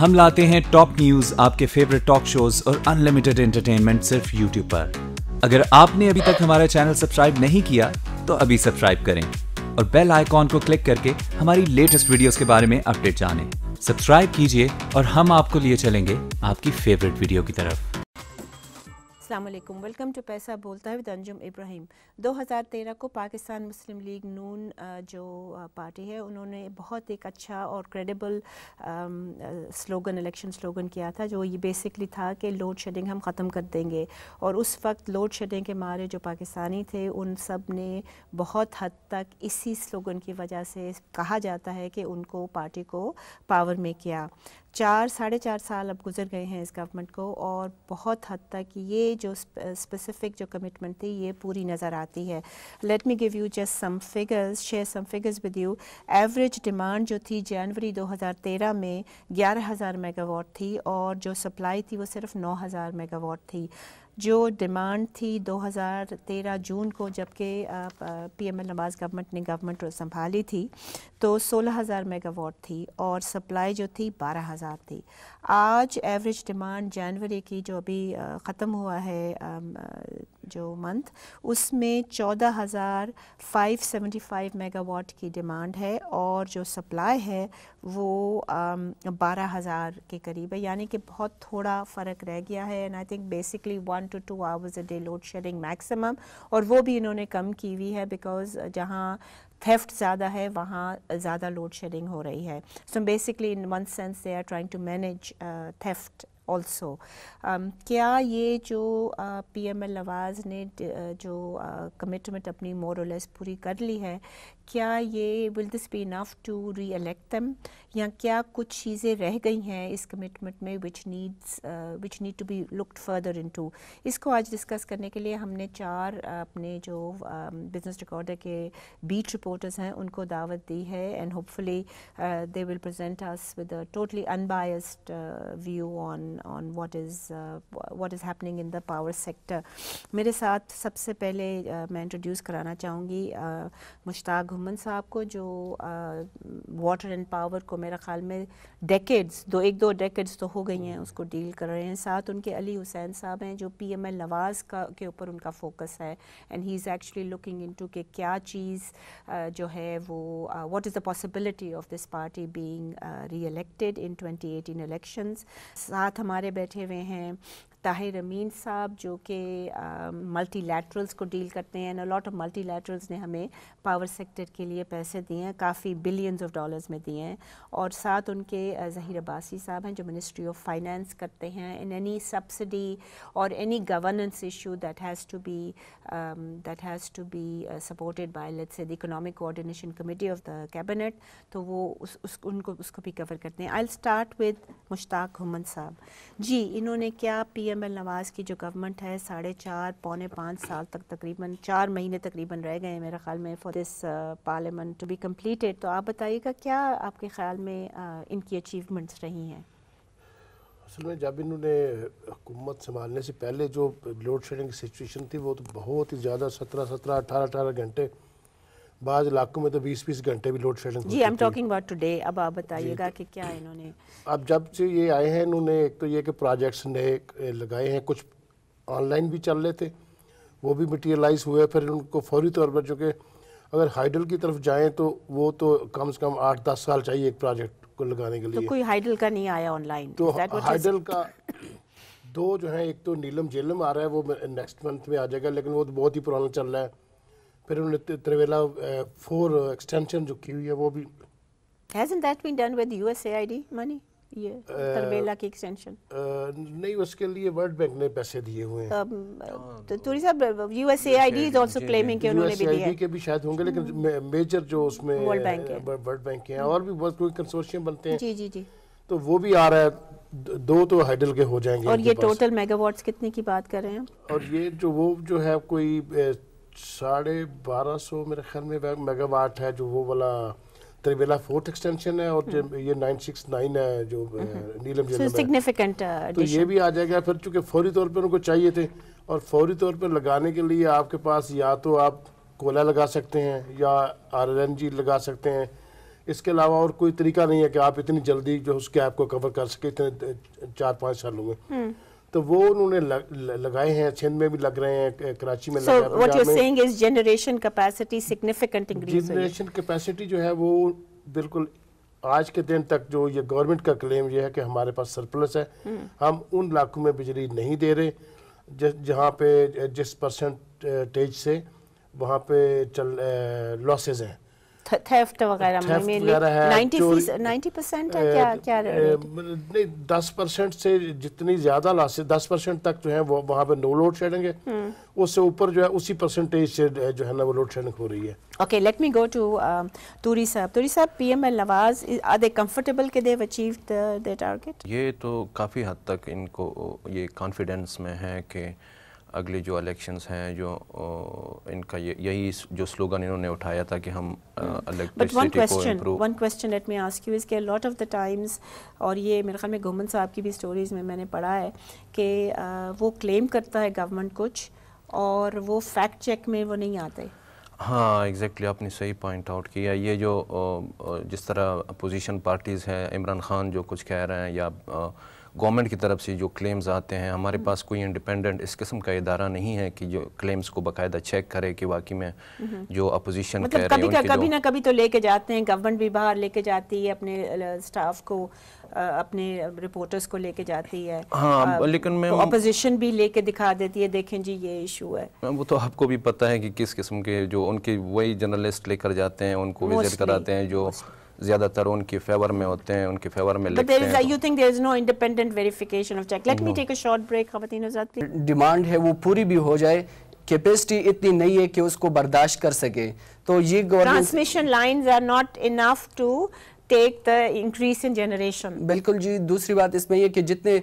ہم لاتے ہیں ٹاپ نیوز، آپ کے فیوریٹ ٹاک شوز اور انلمیٹڈ انٹرٹینمنٹ صرف یوٹیوب پر۔ اگر آپ نے ابھی تک ہمارا چینل سبسکرائب نہیں کیا تو ابھی سبسکرائب کریں اور بیل آئیکن کو کلک کر کے ہماری لیٹسٹ ویڈیوز کے بارے میں اپڈیٹ جانیں۔ سبسکرائب کیجئے اور ہم آپ کو لیے چلیں گے آپ کی فیوریٹ ویڈیو کی طرف۔ السلام علیکم، ویلکم ٹو پیسہ بولتا ہے ود انجم ابراہیم۔ 2013 کو پاکستان مسلم لیگ نون جو پارٹی ہے، انہوں نے بہت ایک اچھا اور کریڈیبل سلوگن، الیکشن سلوگن کیا تھا، جو یہ بیسکلی تھا کہ لوڈ شیڈنگ ہم ختم کر دیں گے۔ اور اس وقت لوڈ شیڈنگ کے مارے جو پاکستانی تھے ان سب نے بہت حد تک اسی سلوگن کی وجہ سے کہا جاتا ہے کہ ان کو پارٹی کو پاور میں کیا۔ 4.5 سال اب گزر گئے ہیں اس گورنمنٹ کو، اور بہت حد تک یہ جو اسپیسیفک جو کمٹمنٹ تھی یہ پوری نظر آتی ہے۔ Let me give you just some figures, share some figures with you. Average demand جو تھی جنوری 2013 میں 11,000 میگا واٹ تھی، اور جو سپلائی تھی وہ صرف 9,000 میگا واٹ تھی۔ جو ڈیمانڈ تھی 2013 جون کو، جبکہ پی ایم ایل نواز گورنمنٹ نے گورنمنٹ سنبھالی تھی، تو 16,000 میگا واٹ تھی، اور سپلائی جو تھی 12,000 تھی۔ آج ایوریج ڈیمانڈ جنوری کی جو ابھی ختم ہوا ہے جو منتھ، اس میں 14,575 میگا واٹ کی ڈیمانڈ ہے، اور جو سپلائی ہے وہ 12,000 کے قریب ہے، یعنی کہ بہت تھوڑا فرق رہ گیا ہے۔ And I think basically 1 to 2 hours a day load shedding maximum, اور وہ بھی انہوں نے کم کی ہوئی ہے بیکاز جہاں تھیفٹ زیادہ ہے وہاں زیادہ لوڈ شیڈنگ ہو رہی ہے۔ So basically in one sense they are trying to manage theft also. کیا یہ جو پی ایم ایل نواز نے جو کمٹمنٹ اپنی مور اور لیس پوری کر لی ہے، کیا یہ will this be enough to reelect them, یا کیا کچھ چیزیں رہ گئی ہیں اس کمٹمنٹ میں which need to be looked further into? اس کو آج ڈسکس کرنے کے لیے ہم نے 4 اپنے جو بزنس ریکارڈر کے بیٹ رپورٹرز ہیں ان کو دعوت دی ہے، and hope fully they will present us with a totally unbiased view on what is happening in the power sector۔ میرے ساتھ سب سے پہلے میں انٹروڈیوس کرانا چاہوں گی مشتاق گھمن صاحب کو، جو واٹر اینڈ پاور کو میرا خیال میں ڈیکیڈز، ایک دو ڈیکیڈز تو ہو گئی ہیں اس کو ڈیل کر رہے ہیں۔ ساتھ ان کے علی حسین صاحب ہیں جو پی ایم ایل نواز کے اوپر ان کا فوکس ہے، and he is actually looking into کہ کیا چیز جو ہے وہ what is the possibility of this party being reelected in 2018 elections. ساتھ ہمارے بیٹھے ہوئے ہیں طاہر امین صاحب، جو کہ ملٹی لیٹرلز کو ڈیل کرتے ہیں، اینڈ لاٹ آف ملٹی لیٹرلز نے ہمیں پاور سیکٹر کے لیے پیسے دیے ہیں، کافی بلینز آف ڈالرز میں دیے ہیں۔ اور ساتھ ان کے ظہیر عباسی صاحب ہیں جو منسٹری آف فائنانس کرتے ہیں، ان اینی سبسڈی اور any governance issue that has to be supported by let's say the economic coordination committee of the cabinet, تو وہ اس کو بھی کور کرتے ہیں۔ آئی ول اسٹارٹ ود مشتاق گھمن صاحب۔ جی، انہوں نے کیا پی ایم ایل نواز کی جو گورنمنٹ ہے 4.5 پونے 5 سال تک، تقریباً 4 مہینے تقریباً رہ گئے ہیں میرے خیال میں for this parliament to be completed, تو آپ بتائیے گا کیا آپ کے خیال میں ان کی اچیومنٹس رہی ہیں؟ اصل میں جب انہوں نے حکومت سنبھالنے سے پہلے جو لوڈ شیڈنگ کی سچویشن تھی وہ تو بہت ہی زیادہ 17 18 گھنٹے، بعض علاقوں میں تو 20 گھنٹے بھی لوڈ شیڈنگ جی، I'm talking about today۔ اب آپ بتائیے گا کہ کیا انہوں نے اب جب سے یہ آئے ہیں، انہوں نے ایک تو یہ کہ پروجیکٹس نئے لگائے ہیں، کچھ آن لائن بھی چل رہے تھے، وہ بھی مٹیریلائز ہوئے۔ پھر ان کو فوری طور پر، جو کہ اگر ہائیڈل کی طرف جائیں تو وہ تو کم سے کم 8-10 سال چاہیے ایک پروجیکٹ کو لگانے کے لیے۔ تو کوئی ہائیڈل کا نہیں آیا آن لائن؟ تو ہائیڈل کا 2 جو ہیں، ایک تو نیلم جیلم آ رہا ہے، وہ نیکسٹ منتھ میں آ جائے گا، لیکن وہ تو بہت ہی پرانا چل رہا ہے۔ پھر انہوں نے ترویلا 4 ایکسٹینشن جو کی ہوئی ہے وہ بھی۔ Hasn't that been done with USAID money؟ یہ ترویلا کی ایکسٹینشن نہیں، اس کے لیے ورلڈ بینک نے پیسے دیے ہوئے ہیں۔ تو توری صاحب USAID is also claiming کہ انہوں نے بھی دیا ہے۔ USAID کے بھی شاید ہوں گے، لیکن میجر جو اس میں ورلڈ بینک کے ہیں، اور بھی بہت کوئی کنسورشیم بنتے ہیں۔ جی جی جی، تو وہ بھی آ رہا ہے، 2 تو ہائیڈل کے ہو جائیں گے۔ اور یہ ٹوٹل میگا واٹس کتنے کی بات کر رہے ہیں؟ اور یہ جو ہے کوئی 1250 میرے خیال میں میگا واٹ ہے، جو وہ والا ترویلا 4 ایکسٹینشن ہے، اور یہ 969 ہے جو نیلم جیلم ہے، سگنیفیکنٹ۔ تو یہ بھی آ جائے گا۔ پھر چونکہ فوری طور پر ان کو چاہیے تھے، اور فوری طور پر لگانے کے لیے آپ کے پاس یا تو آپ کوئلہ لگا سکتے ہیں، یا RLNG لگا سکتے ہیں، اس کے علاوہ اور کوئی طریقہ نہیں ہے کہ آپ اتنی جلدی جو اس گیپ کو کور کر سکے اتنے 4-5 سالوں میں. تو وہ انہوں نے لگائے ہیں, سندھ میں بھی لگ رہے ہیں, کراچی میں لگا ہے. So what you're saying is generation capacity significant increase. Generation capacity جو ہے وہ بالکل آج کے دن تک جو یہ گورنمنٹ کا کلیم یہ ہے کہ ہمارے پاس سرپلس ہے, ہم ان علاقوں میں بجلی نہیں دے رہے جہاں پہ جس پرسنٹیج سے وہاں پہ لاسز ہیں, تھیفٹ وغیرہ میں 90% ہے کیا نہیں 10% سے جتنی زیادہ لاسز 10% تک جو ہے وہ وہاں پہ نو لوڈ شیڈنگ ہے, اس سے اوپر جو ہے اسی پرسنٹیج سے جو ہے نا وہ لوڈ شیڈنگ ہو رہی ہے. Okay, let me go to Turi Sahab. Turi Sahab, PML Nawaz, are they comfortable کہ they've achieved their target? یہ تو کافی حد تک ان کو یہ کانفیڈنس میں ہے کہ اگلی جو الیکشنز ہیں جو ان کا یہی جو سلوگن انہوں نے اٹھایا تھا کہ ہم الیکٹریسٹی کو improve. One question let me ask you is کہ a lot of the times, اور یہ میرے خیال میں گومن صاحب کی بھی سٹوریز میں نے پڑھا ہے کہ وہ کلیم کرتا ہے گورنمنٹ کچھ اور وہ فیکٹ چیک میں وہ نہیں آتے. ہاں ایگزیکٹلی آپ نے صحیح پوائنٹ آؤٹ کیا. یہ جو جس طرح اپوزیشن پارٹیز ہیں, عمران خان جو کچھ کہہ رہے ہیں یا گورنمنٹ کی طرف سے جو کلیمز آتے ہیں, ہمارے پاس کوئی انڈیپینڈنٹ اس قسم کا ادارہ نہیں ہے کہ جو کلیمز کو باقاعدہ چیک کرے کہ واقعی میں جو اپوزیشن کہہ رہے ہیں کبھی نہ کبھی تو لے کے جاتے ہیں, گورنمنٹ بھی باہر لے کے جاتی ہے اپنے اسٹاف کو, اپنے رپورٹرز کو لے کے جاتی ہے. ہاں لیکن میں اپوزیشن بھی لے کے دکھا دیتی ہے, دیکھیں جی یہ ایشو ہے. وہ تو آپ کو بھی پتہ ہے کہ کس قسم کے جو ان کے وہی جرنلسٹ لے کر جاتے ہیں, ان کو وزٹ کراتے ہیں جو زیادہ تر ان کے فیور میں ہوتے ہیں, ان کے فیور میں لکھتے ہیں. But you think there is no independent verification of check? Let me take a short break. خواتین حضرات please. ڈیمانڈ ہے وہ پوری بھی ہو جائے, کیپیسٹی اتنی نہیں ہے کہ اس کو برداشت کر سکے. تو یہ transmission lines are not enough to take the increase in generation. بالکل جی. دوسری بات اس میں یہ کہ جتنے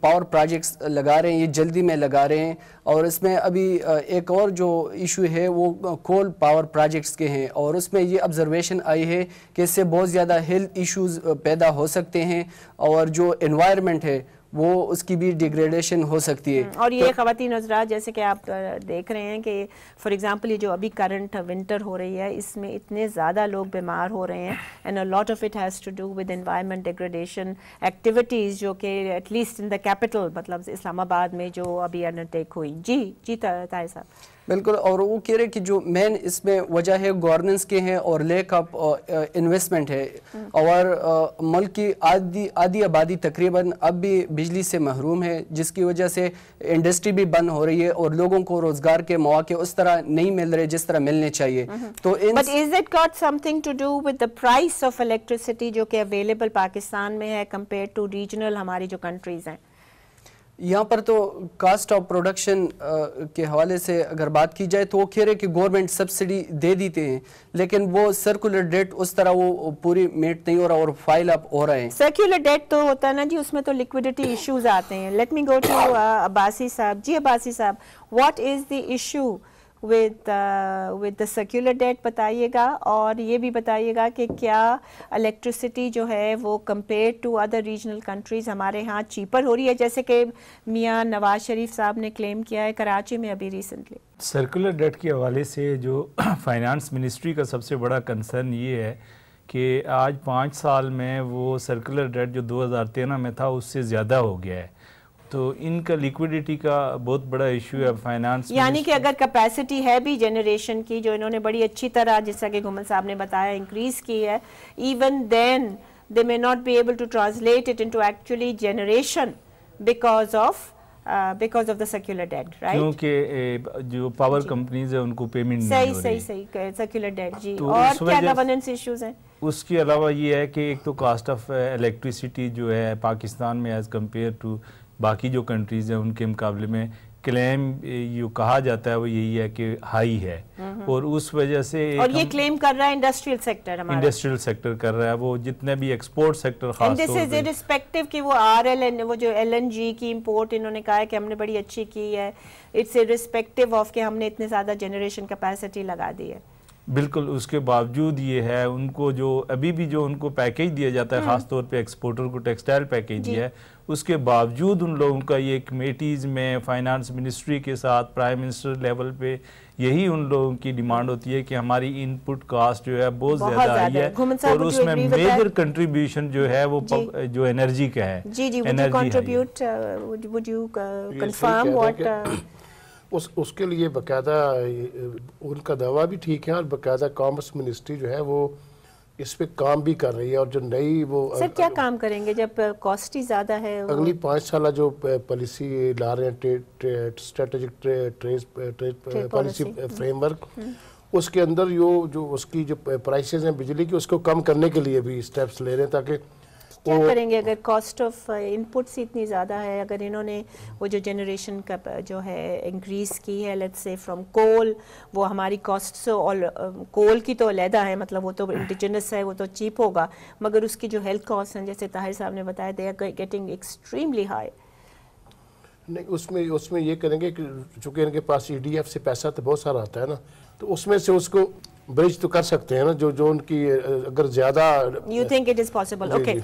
پاور پروجیکٹس لگا رہے ہیں یہ جلدی میں لگا رہے ہیں, اور اس میں ابھی ایک اور جو ایشو ہے وہ کول پاور پروجیکٹس کے ہیں, اور اس میں یہ آبزرویشن آئی ہے کہ اس سے بہت زیادہ ہیلتھ ایشوز پیدا ہو سکتے ہیں, اور جو انوائرمنٹ ہے وہ اس کی بھی ڈیگریڈیشن ہو سکتی ہے. اور یہ خواتین حضرات جیسے کہ آپ دیکھ رہے ہیں کہ فار ایگزامپل یہ جو ابھی کرنٹ ونٹر ہو رہی ہے اس میں اتنے زیادہ لوگ بیمار ہو رہے ہیں, and a lot of it has to do with environment degradation activities جو کہ at least in the capital مطلب اسلام آباد میں جو ابھی انڈر ٹیک ہوئی. جی طاہر صاحب. بالکل. اور وہ کہہ رہے کہ جو مین اس میں وجہ ہے گورننس کے ہیں اور لیک آف انویسٹمنٹ ہے, اور ملک کی آدھی آبادی تقریباً اب بھی بجلی سے محروم ہے, جس کی وجہ سے انڈسٹری بھی بند ہو رہی ہے اور لوگوں کو روزگار کے مواقع اس طرح نہیں مل رہے جس طرح ملنے چاہیے. تو But is it got something to do with the price of electricity جو کہ اویلیبل پاکستان میں ہے compared to regional ہماری جو کنٹریز ہیں؟ یہاں پر تو کاسٹ آف پروڈکشن کے حوالے سے اگر بات کی جائے تو وہ کہہ رہے کہ گورنمنٹ سبسڈی دے دیتے ہیں, لیکن وہ سرکولر ڈیٹ اس طرح وہ پوری میٹ نہیں ہو رہا اور فائل اپ ہو رہے ہیں. سرکولر ڈیٹ تو ہوتا ہے نا جی, اس میں تو لیکوڈیٹی ایشوز آتے ہیں. Let me go to Abbasi صاحب. جی عباسی صاحب, what is the issue with the circular debt بتائیے گا, اور یہ بھی بتائیے گا کہ کیا الیکٹریسٹی جو ہے وہ compared to other regional countries ہمارے ہاں چیپر ہو رہی ہے جیسے کہ میاں نواز شریف صاحب نے کلیم کیا ہے کراچی میں ابھی ریسنٹلی. سرکولر ڈیٹ کے حوالے سے جو فائنانس منسٹری کا سب سے بڑا کنسرن یہ ہے کہ آج 5 سال میں وہ سرکولر ڈیٹ جو 2013 میں تھا اس سے زیادہ ہو گیا ہے, تو ان کا لیکوڈیٹی کا بہت بڑا ایشو ہے فائنانس. یعنی کہ اگر کیپیسٹی ہے بھی جنریشن کی جو انہوں نے بڑی اچھی طرح جیسا کہ گھومن صاحب نے بتایا انکریز کی ہے, even then they may not be able to translate it into actually generation because of the circular debt, right? کیونکہ جو پاور کمپنیز ہیں ان کو پیمنٹ نہیں ہو رہی. صحیح circular debt جی. اور کیا گورننس ایشوز ہیں؟ اس کے علاوہ یہ ہے کہ ایک تو کاسٹ آف الیکٹریسٹی جو ہے پاکستان میں ایز کمپیئر ٹو باقی جو کنٹریز ہیں ان کے مقابلے میں کلیم یہ کہا جاتا ہے وہ یہی ہے کہ ہائی ہے, اور اس وجہ سے اور یہ کلیم کر رہا ہے انڈسٹریل سیکٹر ہمارا, انڈسٹریل سیکٹر کر رہا ہے وہ جتنے بھی ایکسپورٹ سیکٹر خاص طور پہ. دس از ارسپیکٹو کہ وہ RL وہ جو LNG کی امپورٹ انہوں نے کہا ہے کہ ہم نے بڑی اچھی کی ہے, اٹس ارسپیکٹو آف کہ ہم نے اتنے زیادہ جنریشن کیپیسٹی لگا دی ہے. بالکل اس کے باوجود یہ ہے ان کو جو ابھی بھی جو ان کو پیکیج دیا جاتا ہے خاص طور پہ ایکسپورٹر کو ٹیکسٹائل پیکیج دیا ہے اس کے باوجود ان لوگوں کا یہ کمیٹیز میں فائنانس منسٹری کے ساتھ پرائم منسٹر لیول پہ یہی ان لوگوں کی ڈیمانڈ ہوتی ہے کہ ہماری ان پٹ کاسٹ جو ہے بہت زیادہ آئی ہے اور اس میں میجر کنٹریبیوشن جو ہے وہ جو انرجی کا ہے. اس کے لیے باقاعدہ ان کا دعویٰ بھی ٹھیک ہے اور باقاعدہ کامرس منسٹری جو ہے وہ اس پہ کام بھی کر رہی ہے اور جو نئی وہ سر کیا کام کریں گے جب کاسٹ ہی زیادہ ہے؟ اگلی 5 سالہ جو پالیسی لا رہے ہیں اسٹریٹجک پالیسی فریم ورک اس کے اندر جو اس کی جو پرائسز ہیں بجلی کی اس کو کم کرنے کے لیے بھی اسٹیپس لے رہے ہیں تاکہ کیا کریں گے اگر کاسٹ آف ان پٹس اتنی زیادہ ہے, اگر انہوں نے وہ جو جنریشن کا جو ہے انکریز کی ہے لیٹس سے فرام کول, وہ ہماری کاسٹ کول کی تو علیحدہ ہے, مطلب وہ تو انڈیجنس ہے, وہ تو چیپ ہوگا, مگر اس کی جو ہیلتھ کاسٹ ہیں جیسے طاہر صاحب نے بتایا they are getting extremely high. نہیں اس میں یہ کریں گے کہ چونکہ ان کے پاس EDF سے پیسہ تو بہت سارا آتا ہے نا, تو اس میں سے اس کو برج تو کر سکتے ہیں نا جو ان کی اگر زیادہ You think it is possible? Okay.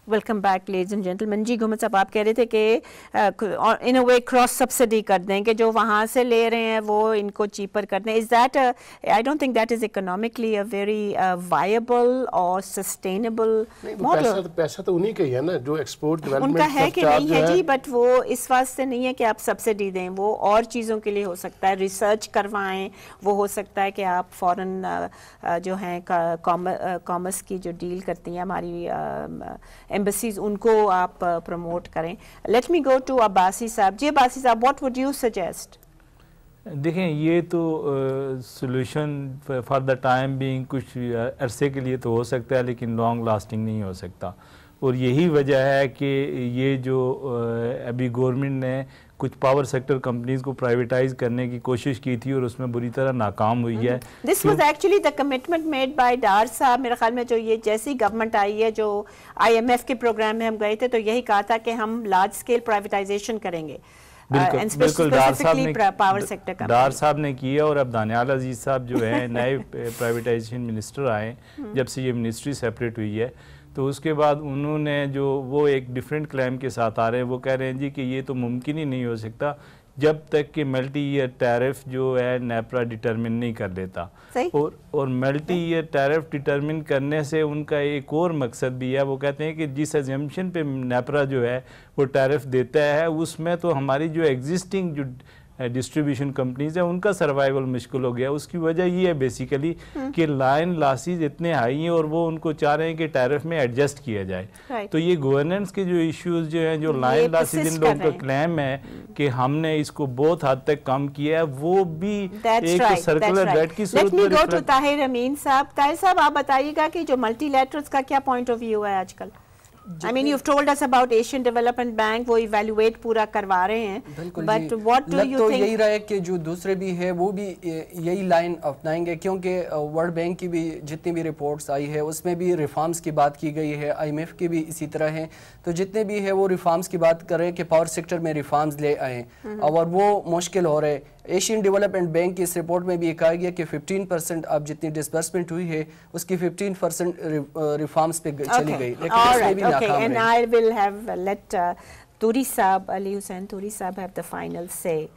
Welcome back ladies and gentlemen. جی گھومت صاحب آپ کہہ رہے تھے کہ ان اے وے کراس سبسڈی کر دیں کہ جو وہاں سے لے رہے ہیں وہ ان کو چیپر کر دیں. Is that I don't think that is economically a very viable اور سسٹینیبل ماڈل. پیسہ تو انہیں کا ہی ہے نا جو ایکسپورٹ ڈیولپمنٹ ان کا ہے کہ نہیں ہے جی, بٹ وہ اس واسطے نہیں ہے کہ آپ سبسڈی دیں, وہ اور چیزوں کے لیے ہو سکتا ہے, ریسرچ کروائیں, وہ ہو سکتا ہے کہ آپ فورن جو ہیں کامرس کی جو ڈیل کرتی ہیں ہماری ایمبیسیز ان کو آپ پروموٹ کریں. Let me go to Abbasi صاحب. جی عباسی صاحب واٹ وڈ یو سجیسٹ؟ دیکھیں یہ تو solution for the time being کچھ عرصے کے لیے تو ہو سکتا ہے لیکن لانگ لاسٹنگ نہیں ہو سکتا, اور یہی وجہ ہے کہ یہ جو ابھی گورنمنٹ نے کچھ پاور سیکٹر کمپنیز کو پرائیویٹائز کرنے کی کوشش کی تھی اور اس میں بری طرح ناکام ہوئی ہے. This was actually the commitment made by Dar صاحب. میرے خیال میں جو یہ جیسی گورنمنٹ آئی ہے, جو IMF کے پروگرام میں ہم گئے تھے تو یہی کہا تھا کہ ہم لارج اسکیل پرائیویٹائزیشن کریں گے. بالکل ڈار صاحب نے کیا, اور اب دانیال عزیز صاحب جو ہیں نئے پرائیویٹائزیشن منسٹر آئے جب سے یہ منسٹری سیپریٹ ہوئی ہے, تو اس کے بعد انہوں نے جو وہ ایک ڈیفرنٹ کلیم کے ساتھ آ رہے ہیں, وہ کہہ رہے ہیں جی کہ یہ تو ممکن ہی نہیں ہو سکتا جب تک کہ ملٹی ایئر ٹیرف جو ہے نیپرا ڈیٹرمن نہیں کر لیتا. اور ملٹی ایئر ٹیرف ڈیٹرمن کرنے سے ان کا ایک اور مقصد بھی ہے, وہ کہتے ہیں کہ جس ایزمپشن پہ نیپرا جو ہے وہ ٹیرف دیتا ہے اس میں تو ہماری جو ایگزسٹنگ جو ڈسٹریبیوشن کمپنیز ہیں ان کا سروائیول مشکل ہو گیا. اس کی وجہ یہ ہے بیسیکلی کہ لائن لاسز اتنے ہائی ہیں اور وہ ان کو چاہ رہے ہیں کہ ٹیرف میں ایڈجسٹ کیا جائے. تو یہ گورننس کے جو ایشوز جو ہیں, جو لائن لاسز ان لوگوں کا کلیم ہے کہ ہم نے اس کو بہت حد تک کم کیا ہے, وہ بھی ایک سرکولر ڈیٹ کی صورت میں. Let me go to Tahir Amin صاحب. طاہر صاحب آپ بتائیے گا کہ جو ملٹی لیٹرلز کا کیا پوائنٹ آف ویو ہے آج کل؟ I mean you've told us about Asian Development Bank, وہ ایویلویٹ پورا کروا رہے ہیں, but what do you think؟ تو یہی رہا ہے کہ جو دوسرے بھی ہے وہ بھی یہی لائن اپنائیں گے, کیونکہ ورلڈ بینک کی بھی جتنی بھی رپورٹس آئی ہے اس میں بھی ریفارمز کی بات کی گئی ہے, IMF کی بھی اسی طرح ہیں, تو جتنے بھی ہے وہ ریفارمز کی بات کر رہے ہیں کہ پاور سیکٹر میں ریفارمز لے آئیں, اور وہ مشکل ہو رہے. ایشین ڈیولپمنٹ بینک کی اس رپورٹ میں بھی یہ کہا گیا کہ 15% اب جتنی ڈسبرسمنٹ ہوئی ہے اس کی 15% ریفارمز پہ چلی گئی, لیکن اس میں بھی ناکام رہے. And I will have let Turi Saab, Ali Hussain Turi Saab have the final say.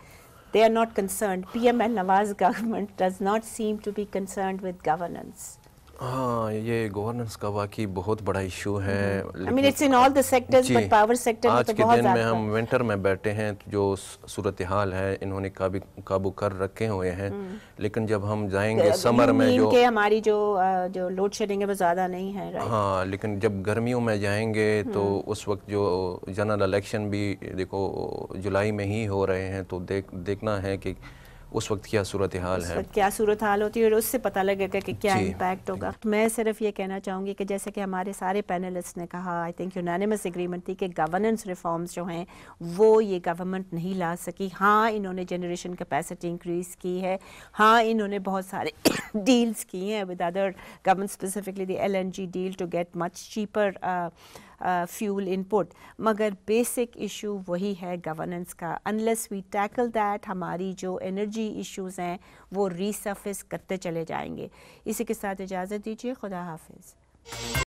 They are not concerned. PM and Nawaz government does not seem to be concerned with governance. ہاں یہ governance کا واقعی بہت بڑا issue ہے. I mean it's in all the sectors but power sector میں تو بہت زیادہ. آج کے دن میں ہم ونٹر میں بیٹھے ہیں, جو صورتحال ہے انہوں نے قابو کر رکھے ہوئے ہیں, لیکن جب ہم جائیں گے سمر میں جو ہماری جو لوڈ شیڈنگ ہے وہ زیادہ نہیں ہے, ہاں, لیکن جب گرمیوں میں جائیں گے تو اس وقت جو جنرل الیکشن بھی دیکھو جولائی میں ہی ہو رہے ہیں, تو دیکھنا ہے کہ اس وقت کیا صورتحال ہے, کیا صورتحال ہوتی ہے, اور اس سے پتہ لگے گا کہ کیا امپیکٹ ہوگا. میں صرف یہ کہنا چاہوں گی کہ جیسے کہ ہمارے سارے پینلسٹ نے کہا, آئی تھنک یونانیمس ایگریمنٹ تھی کہ گورننس ریفارمز جو ہیں وہ یہ گورنمنٹ نہیں لا سکی. ہاں انہوں نے جنریشن کیپیسٹی انکریز کی ہے, ہاں انہوں نے بہت سارے ڈیلز کی ہیں with other government, specifically the LNG deal to get much cheaper fuel input, مگر بیسک ایشو وہی ہے گورننس کا. انلیس وی ٹیکل دیٹ, ہماری جو انرجی ایشوز ہیں وہ ری سرفیس کرتے چلے جائیں گے. اسی کے ساتھ اجازت دیجیے, خدا حافظ.